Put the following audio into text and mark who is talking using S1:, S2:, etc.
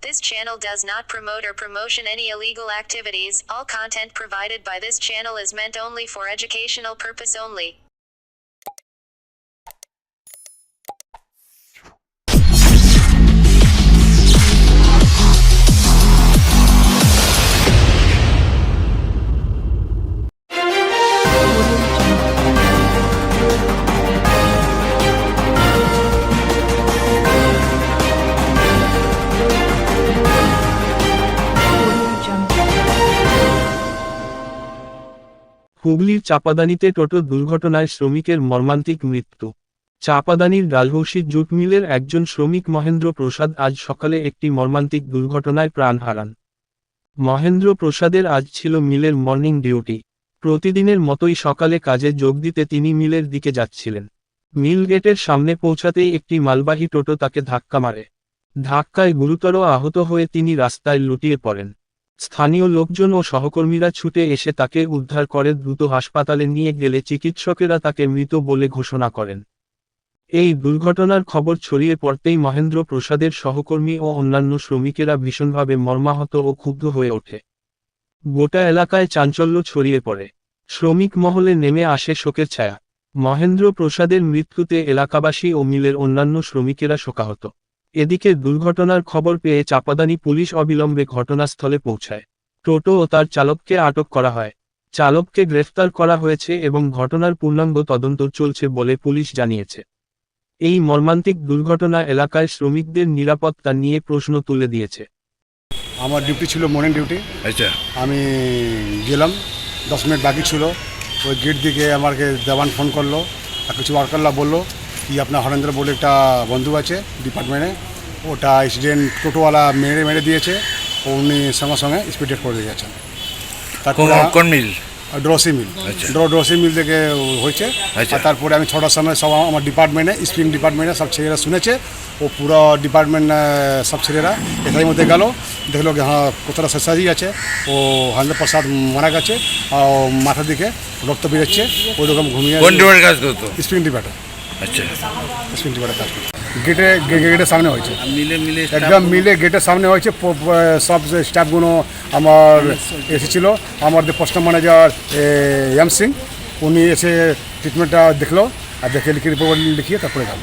S1: This channel does not promote or promotion any illegal activities. All content provided by this channel is meant only for educational purpose only.
S2: হুগলির চাপাদানিতে টোটো দুর্ঘটনায় শ্রমিকের মর্মান্তিক মৃত্যু। চাপাদানির Dalhousie jute মিলের একজন শ্রমিক মহেন্দ্র প্রসাদ আজ সকালে একটি মর্মান্তিক দুর্ঘটনায় প্রাণ হারান। মহেন্দ্র প্রসাদের আজ ছিল মিলের মর্নিং ডিউটি। প্রতিদিনের মতোই সকালে কাজে যোগ দিতে তিনি মিলের দিকে যাচ্ছিলেন। মিল গেটের সামনে পৌঁছাতেই একটি মালবাহী টোটো তাকে ধাক্কা মারে। ধাক্কায় গুরুতর আহত হয়ে তিনি রাস্তায় লুটিয়ে পড়েন। স্থানীয় লোকজন ও সহকর্মীরা ছুটে এসে তাকে উদ্ধার করে দ্রুত হাসপাতালে নিয়ে গেলে চিকিৎসকেরা তাকে মৃত বলে ঘোষণা করেন। এই দুর্ঘটনার খবর ছড়িয়ে পড়তেই মহেন্দ্র প্রসাদের সহকর্মী ও অন্যান্য শ্রমিকেরা ভীষণভাবে মর্মাহত ও ক্ষুব্ধ হয়ে ওঠে। গোটা এলাকায় চাঞ্চল্য ছড়িয়ে পড়ে। শ্রমিক মহলে নেমে আসে শোকের ছায়া। মহেন্দ্র প্রসাদের মৃত্যুতে এলাকাবাসী ও মিলের অন্যান্য শ্রমিকেরা শোকাহত। এদিকে দুর্ঘটনার খবর পেয়ে চাপাদানি পুলিশ অবিলম্বে ঘটনাস্থলে পৌঁছায়। টোটো ও তার চালককে আটক করা হয়। চালককে গ্রেফতার করা হয়েছে এবং ঘটনার পূর্ণাঙ্গ তদন্ত চলছে বলে পুলিশ জানিয়েছে। এই মর্মান্তিক দুর্ঘটনা এলাকায় শ্রমিকদের নিরাপত্তা নিয়ে প্রশ্ন তুলে দিয়েছে।
S3: আমার ডিউটি ছিল মর্নিং ডিউটি।
S4: আচ্ছা,
S3: আমি গেলাম, 10 মিনিট বাকি ছিল। ওই গেট দিকে আমাকে দেওয়ান ফোন করলো, আর কিছু ওয়ার্কাররা বললো কি আপনার হরেন্দ্র বলে একটা বন্ধু আছে ডিপার্টমেন্টে, ওটা অ্যাক্সিডেন্ট টোটোওয়ালা মেরে দিয়েছে, উনি সঙ্গে সঙ্গে স্পিড করে দিয়ে গেছেন।
S4: কোন মিল?
S3: ড্রসি মিল। ড্রসি মিল থেকে হয়েছে। আর তারপরে আমি 6টার সময় সব আমার ডিপার্টমেন্টে, স্প্রিং ডিপার্টমেন্টে সব ছেলেরা শুনেছে। ও পুরো ডিপার্টমেন্ট সব ছেলেরা এখানের মধ্যে গেল, দেখলো কি হ্যাঁ কতটা শেষাজি আছে, ও 100% মারা গেছে, আর মাথা দিকে রক্ত বেরোচ্ছে। ওই রকম ঘুমিয়ে
S4: কাজ করতো
S3: স্প্রিং ডিপার্টে।
S4: আচ্ছা,
S3: স্প্রিং ডিপার্টে কাজ করতো। গেটের সামনে হয়েছে,
S4: মিলে
S3: একদম মিলে গেটের সামনে হয়েছে। সব স্টাফগুলো আমার এসেছিল। আমাদের পোস্ট ম্যানেজার এম সিং, উনি এসে ট্রিটমেন্টটা দেখলো, আর দেখে রিপোর্ট লিখিয়ে তারপরে গেল।